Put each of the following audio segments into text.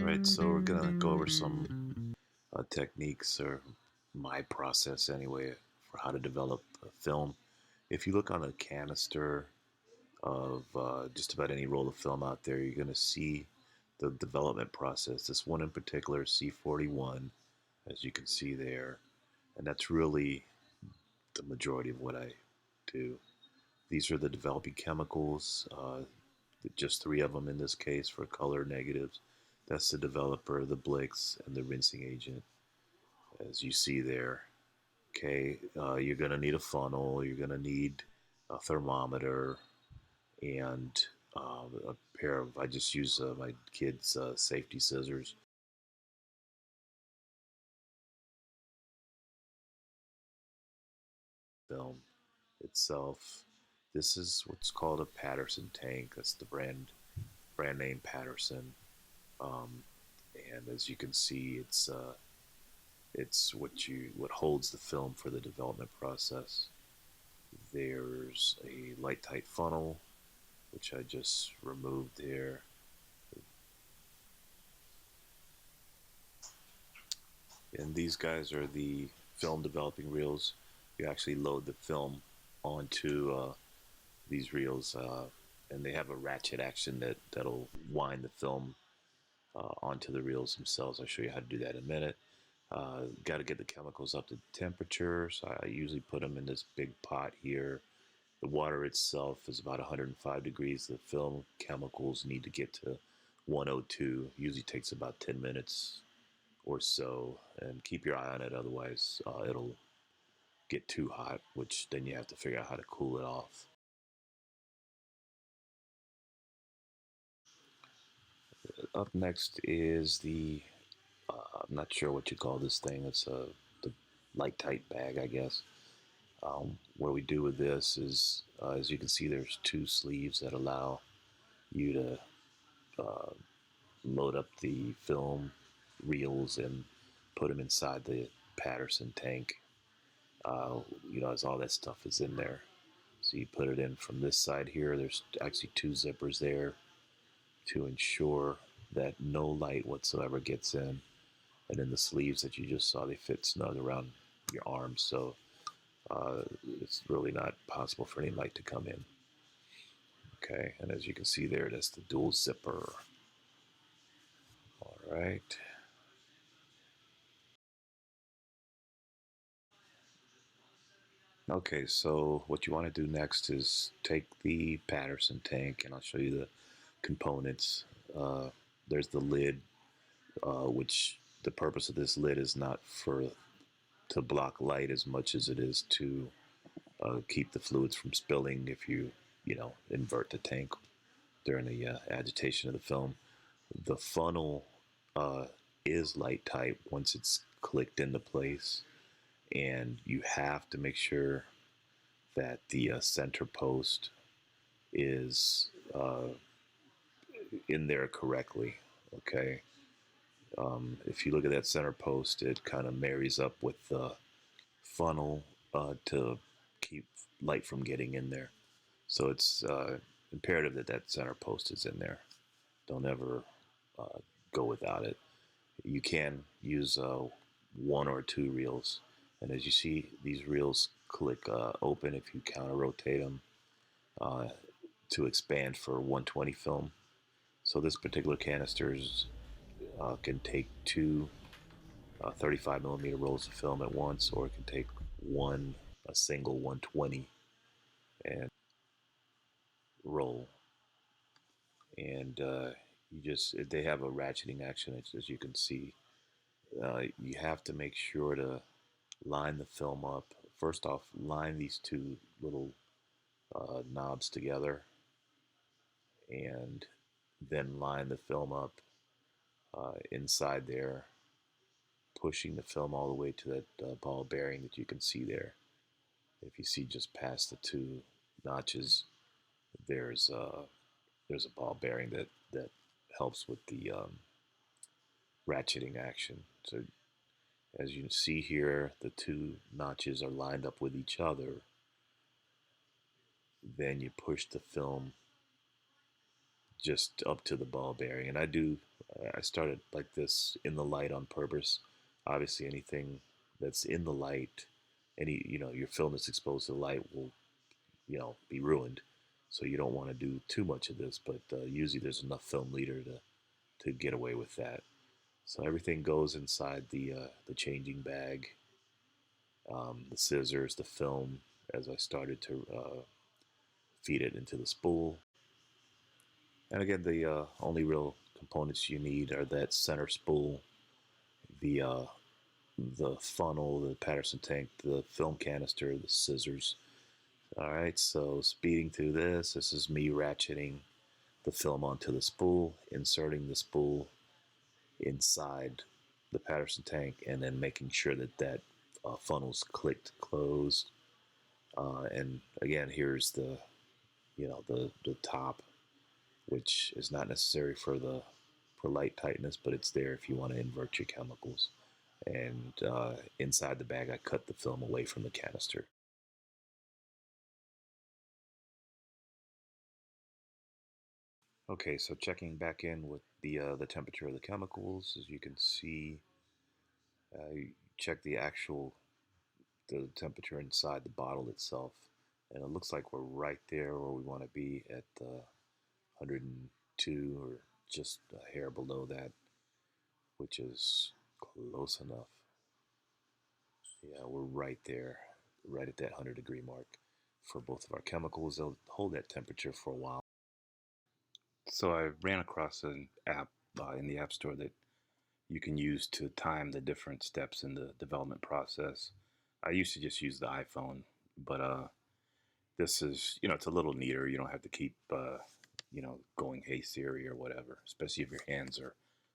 Right, so we're gonna go over some techniques, or my process anyway, for how to develop a film. If you look on a canister of just about any roll of film out there, you're gonna see the development process. This one in particular, C-41, as you can see there, and that's really the majority of what I do. These are the developing chemicals, just three of them in this case for color negatives. That's the developer, the Blix, and the rinsing agent, as you see there. Okay, you're going to need a funnel, you're going to need a thermometer, and a pair of, I just use my kids' safety scissors. Film itself. This is what's called a Patterson tank. That's the brand name Patterson. Um, and as you can see, it's what holds the film for the development process. There's a light tight funnel, which I just removed here. And these guys are the film developing reels. You actually load the film onto these reels, and they have a ratchet action that'll wind the film onto the reels themselves. I'll show you how to do that in a minute. Got to get the chemicals up to temperature, so I usually put them in this big pot here. The water itself is about 105 degrees. The film chemicals need to get to 102. Usually takes about 10 minutes or so, and keep your eye on it, otherwise it'll get too hot, which then you have to figure out how to cool it off. Up next is the I'm not sure what you call this thing. It's the light tight bag, I guess. What we do with this is, as you can see, there's two sleeves that allow you to load up the film reels and put them inside the Patterson tank. As all that stuff is in there. So you put it in from this side here. There's actually two zippers there to ensure that no light whatsoever gets in. And then the sleeves that you just saw, they fit snug around your arms, so it's really not possible for any light to come in. Okay, and as you can see there, that's the dual zipper. All right. Okay, so what you want to do next is take the Patterson tank, and I'll show you the components. There's the lid, which the purpose of this lid is not to block light as much as it is to keep the fluids from spilling if you invert the tank during the agitation of the film. The funnel is light tight once it's clicked into place, and you have to make sure that the center post is in there correctly. Okay. If you look at that center post, it kind of marries up with the funnel to keep light from getting in there. So it's imperative that that center post is in there. Don't ever go without it. You can use one or two reels, and as you see, these reels click open if you counter rotate them to expand for 120 film. So this particular canisters can take two 35 millimeter rolls of film at once, or it can take a single 120 and roll. And they have a ratcheting action, as you can see. You have to make sure to line the film up. First off, line these two little knobs together, and then line the film up inside there, pushing the film all the way to that ball bearing that you can see there. If you see just past the two notches, there's a ball bearing that helps with the ratcheting action. So as you can see here, the two notches are lined up with each other. Then you push the film just up to the ball bearing, and I do I started like this in the light on purpose. Obviously, anything that's in the light, your film is exposed to the light will, be ruined. So you don't want to do too much of this, but usually there's enough film leader to get away with that. So everything goes inside the changing bag, the scissors, the film, as I started to feed it into the spool. And again, the only real components you need are that center spool, the funnel, the Patterson tank, the film canister, the scissors. All right, so speeding through this is me ratcheting the film onto the spool, inserting the spool inside the Patterson tank, and then making sure that funnel's clicked closed. And again, here's the top, which is not necessary for light tightness, but it's there if you want to invert your chemicals. And inside the bag, I cut the film away from the canister. Okay, so checking back in with the temperature of the chemicals, as you can see, you check the temperature inside the bottle itself, and it looks like we're right there where we want to be at 102 or just a hair below that, which is close enough. Yeah, we're right there, right at that 100-degree mark for both of our chemicals. They'll hold that temperature for a while. So I ran across an app in the App Store that you can use to time the different steps in the development process. I used to just use the iPhone, but this is, it's a little neater. You don't have to keep, going hey Siri or whatever, especially if your hands are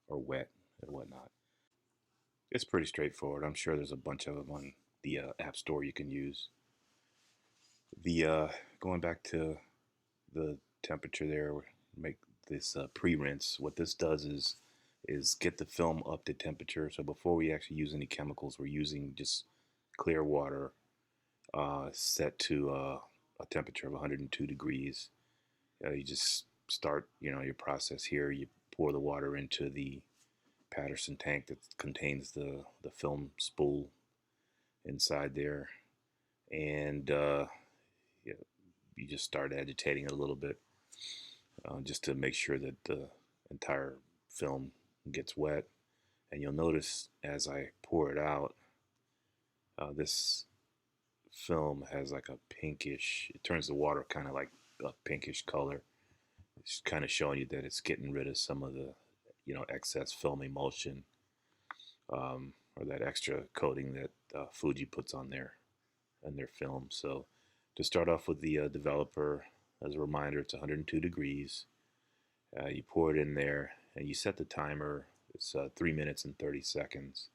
wet and whatnot. It's pretty straightforward. I'm sure there's a bunch of them on the App Store you can use. The Going back to the temperature there, make this pre-rinse. What this does is get the film up to temperature. So before we actually use any chemicals, we're using just clear water set to a temperature of 102 degrees. You just start, your process here. You pour the water into the Patterson tank that contains the film spool inside there, and you, you just start agitating it a little bit, just to make sure that the entire film gets wet. And you'll notice as I pour it out, this film has like a pinkish, it turns the water kind of like a pinkish color. It's kind of showing you that it's getting rid of some of the, excess film emulsion, or that extra coating that Fuji puts on their film. So to start off with the developer, as a reminder, it's 102 degrees. You pour it in there and you set the timer. It's 3 minutes and 30 seconds.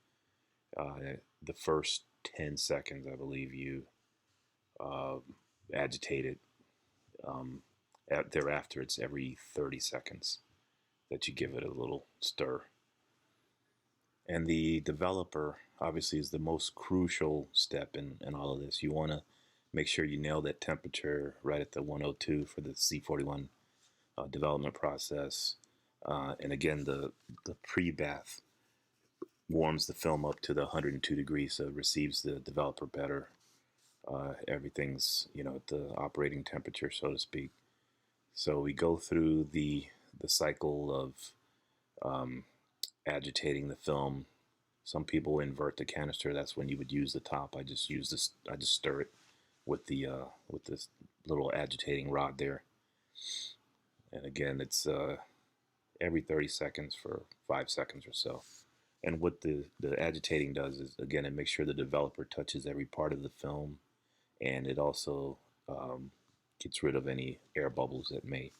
The first 10 seconds, I believe, you uh, agitate it. Um, Thereafter, it's every 30 seconds that you give it a little stir. And the developer obviously is the most crucial step in all of this. You want to make sure you nail that temperature right at the 102 for the C-41 development process. And again, the pre-bath warms the film up to the 102 degrees, so it receives the developer better. Everything's at the operating temperature, so to speak. So we go through the cycle of agitating the film. Some people invert the canister. That's when you would use the top. I just use this. I just stir it with this little agitating rod there. And again, it's every 30 seconds for 5 seconds or so. And what the agitating does is, again, it makes sure the developer touches every part of the film, and it also gets rid of any air bubbles that may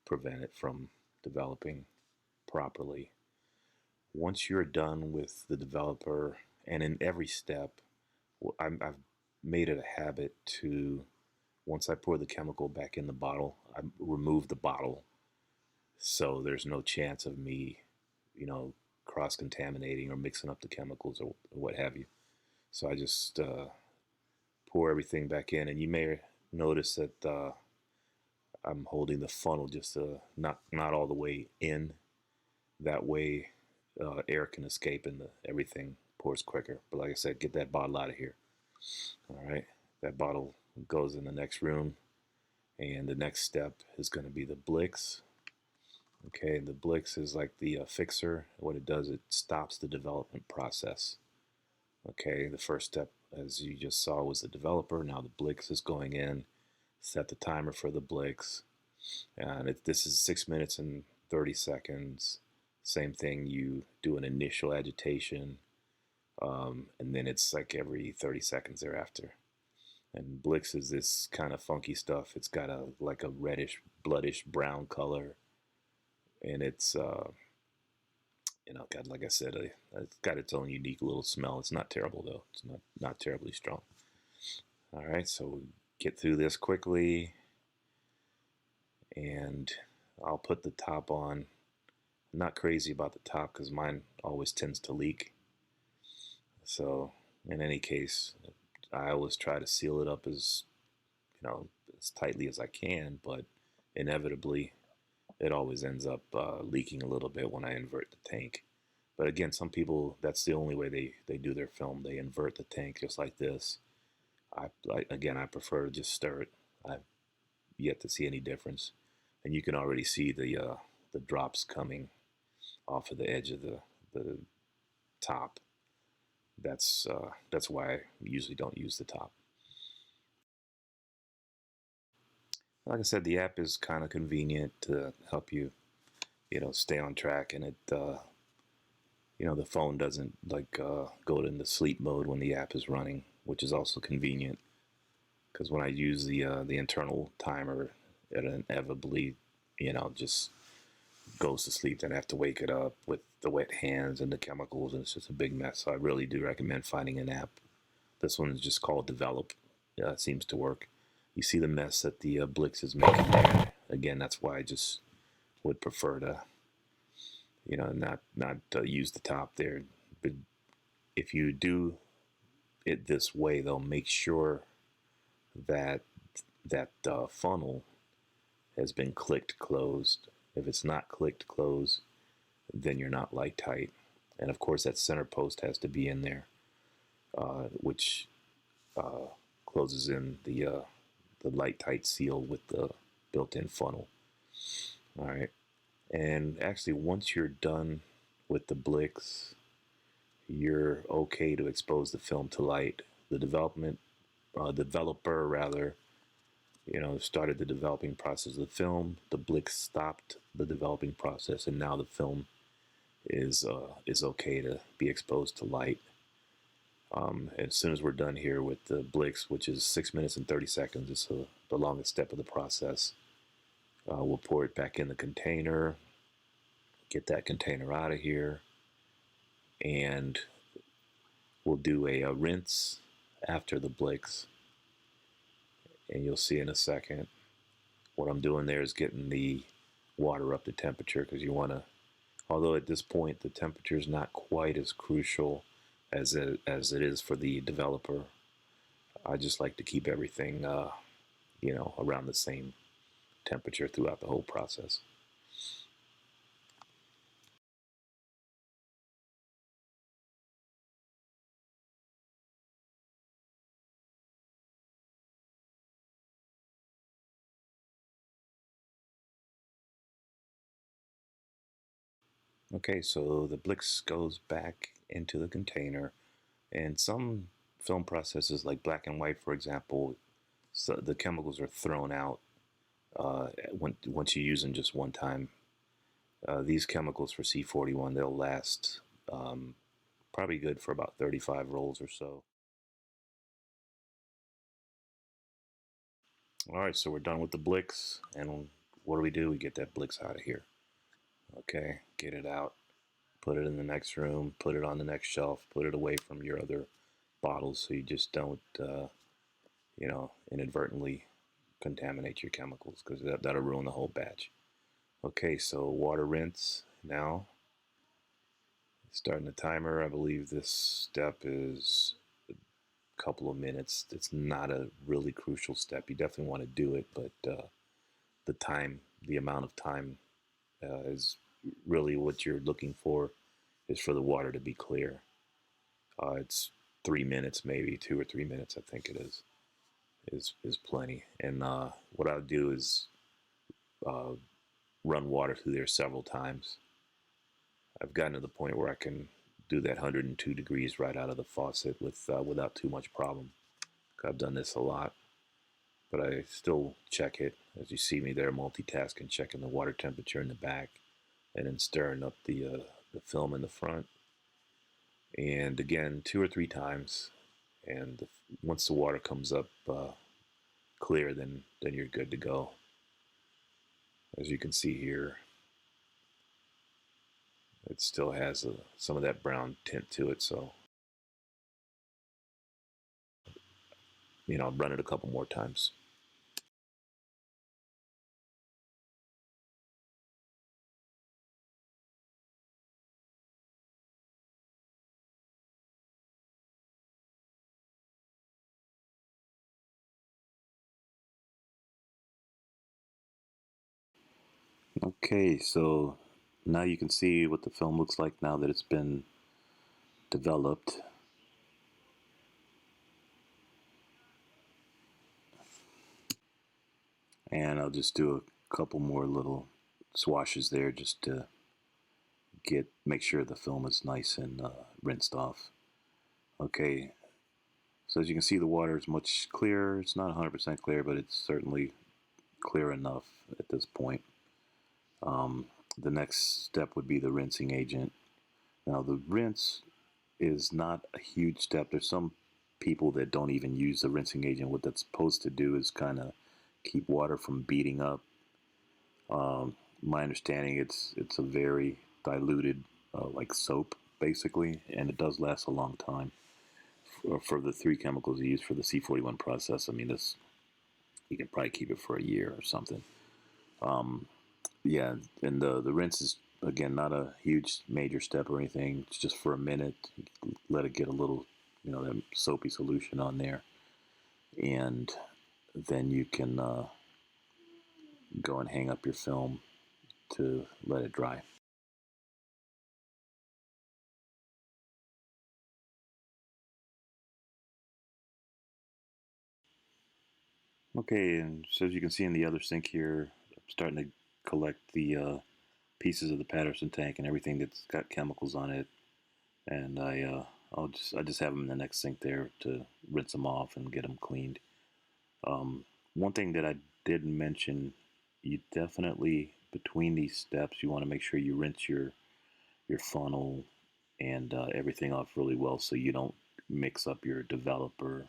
prevent it from developing properly. Once you're done with the developer, and in every step, I've made it a habit to, once I pour the chemical back in the bottle, I remove the bottle so there's no chance of me, cross contaminating or mixing up the chemicals or what have you. So I just pour everything back in, and you may notice that I'm holding the funnel just not all the way in, That way, air can escape and everything pours quicker. But like I said, get that bottle out of here. All right, that bottle goes in the next room, and the next step is going to be the Blix. Okay, the Blix is like the fixer. What it does, it stops the development process. Okay, the first step, as you just saw, was the developer. Now the Blix is going in, set the timer for the Blix, and this is 6 minutes and 30 seconds. Same thing, you do an initial agitation, and then it's like every 30 seconds thereafter. And Blix is this kind of funky stuff. It's got a like a reddish, bloodish brown color, and it's got, like I said, it's got its own unique little smell. It's not terrible though. It's not terribly strong. All right, so we get through this quickly, and I'll put the top on. I'm not crazy about the top because mine always tends to leak. So in any case, I always try to seal it up as tightly as I can, but inevitably it always ends up leaking a little bit when I invert the tank. But again, some people, that's the only way they do their film. They invert the tank just like this. I prefer to just stir it. I've yet to see any difference, and you can already see the drops coming off of the edge of the top. That's why I usually don't use the top. Like I said, the app is kind of convenient to help you, stay on track, and the phone doesn't like go into sleep mode when the app is running, which is also convenient because when I use the internal timer, it inevitably, just goes to sleep. Then I have to wake it up with the wet hands and the chemicals, and it's just a big mess. So I really do recommend finding an app. This one is just called Develop. Yeah, it seems to work. You see the mess that the Blix is making there. Again, that's why I just would prefer to, not use the top there. But if you do it this way, though, make sure that funnel has been clicked closed. If it's not clicked closed, then you're not light tight. And of course, that center post has to be in there, which uh, closes in the light tight seal with the built-in funnel. All right, and actually, once you're done with the Blix, you're okay to expose the film to light. The developer rather, started the developing process of the film. The Blix stopped the developing process, and now the film is okay to be exposed to light. As soon as we're done here with the Blix, which is 6 minutes and 30 seconds, it's the longest step of the process. We'll pour it back in the container, get that container out of here, and we'll do a rinse after the Blix. And you'll see in a second what I'm doing there is getting the water up to temperature because you want to, although at this point the temperature is not quite as crucial as it is for the developer. I just like to keep everything, around the same temperature throughout the whole process. Okay, so the Blix goes back into the container, and some film processes, like black and white, for example, so the chemicals are thrown out once you use them just one time. These chemicals for C-41, they'll last probably good for about 35 rolls or so. All right, so we're done with the Blix, and what do? We get that Blix out of here. Okay, get it out, put it in the next room, put it on the next shelf, put it away from your other bottles so you just don't, inadvertently contaminate your chemicals because that'll ruin the whole batch. Okay, so water rinse now. Starting the timer, I believe this step is a couple of minutes. It's not a really crucial step. You definitely want to do it, but the amount of time is really what you're looking for is for the water to be clear. It's 3 minutes, maybe 2 or 3 minutes, I think it is plenty. And what I'll do is uh, run water through there several times. I've gotten to the point where I can do that 102 degrees right out of the faucet without too much problem. I've done this a lot, but I still check it. As you see me there, multitasking, checking the water temperature in the back, and then stirring up the film in the front. And again, 2 or 3 times. And once the water comes up clear, then you're good to go. As you can see here, it still has some of that brown tint to it. So, run it a couple more times. Okay, so now you can see what the film looks like now that it's been developed. And I'll just do a couple more little swashes there just to make sure the film is nice and rinsed off. Okay, so as you can see, the water is much clearer. It's not 100% clear, but it's certainly clear enough at this point. The next step would be the rinsing agent. Now, the rinse is not a huge step. There's some people that don't even use the rinsing agent. What that's supposed to do is kind of keep water from beating up. My understanding, it's a very diluted, like soap, basically, and it does last a long time. For the three chemicals used for the C-41 process, I mean, this you can probably keep it for a year or something. Yeah, and the rinse is again not a huge major step or anything. It's just for a minute. Let it get a little, that soapy solution on there, and then you can go and hang up your film to let it dry. Okay, and so as you can see in the other sink here, I'm starting to collect the pieces of the Patterson tank and everything that's got chemicals on it, and I just have them in the next sink there to rinse them off and get them cleaned. One thing that I didn't mention, you definitely between these steps you want to make sure you rinse your funnel and everything off really well so you don't mix up your developer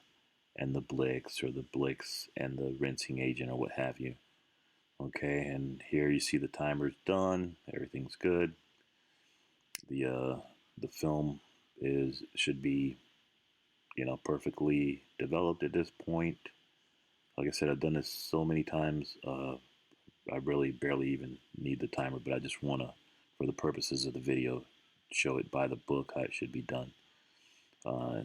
and the Blix or the Blix and the rinsing agent or what have you. Okay, and here you see the timer's done. Everything's good. The uh, the film is should be perfectly developed at this point. Like I said, I've done this so many times. I really barely even need the timer, but I just want to, for the purposes of the video, show it by the book how it should be done. Uh,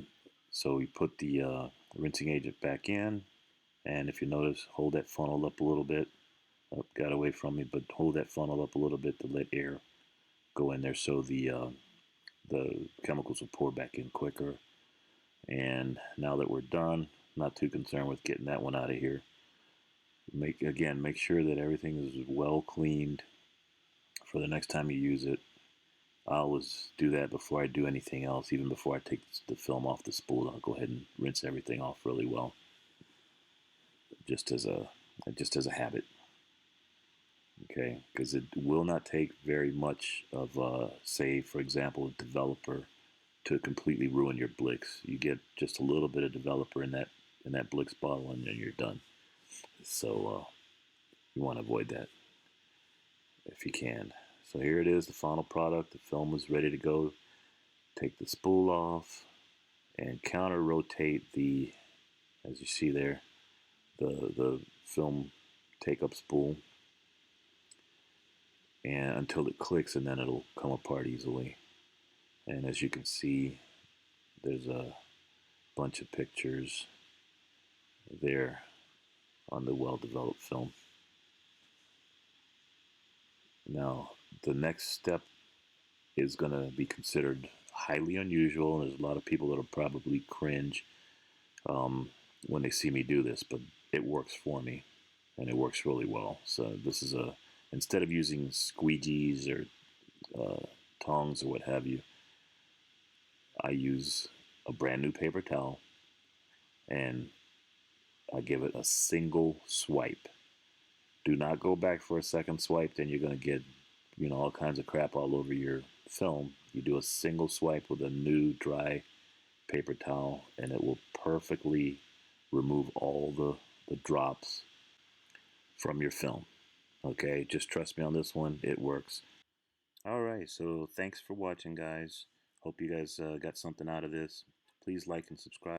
so we put the rinsing agent back in, and if you notice, hold that funnel up a little bit. Oh, got away from me, but hold that funnel up a little bit to let air go in there so the chemicals will pour back in quicker. And now that we're done, not too concerned with getting that one out of here. Make sure that everything is well cleaned for the next time you use it. I always do that before I do anything else, even before I take the film off the spool. I'll go ahead and rinse everything off really well, just as a just as a habit. Okay, because it will not take very much of, say, for example, a developer to completely ruin your Blix. You get just a little bit of developer in that Blix bottle, and then you're done. So you want to avoid that if you can. So here it is, the final product. The film is ready to go. Take the spool off and counter rotate as you see there, the film take up spool, and until it clicks, and then it'll come apart easily. And as you can see, there's a bunch of pictures there on the well-developed film. Now, The next step is going to be considered highly unusual. There's a lot of people that'll probably cringe um, when they see me do this, but it works for me, and it works really well. So this is instead of using squeegees or tongs or what have you, I use a brand new paper towel and I give it a single swipe. Do not go back for a second swipe, then you're going to get, all kinds of crap all over your film. You do a single swipe with a new dry paper towel, and it will perfectly remove all the drops from your film. Okay, just trust me on this one, it works. All right, so thanks for watching, guys. Hope you guys got something out of this. Please like and subscribe.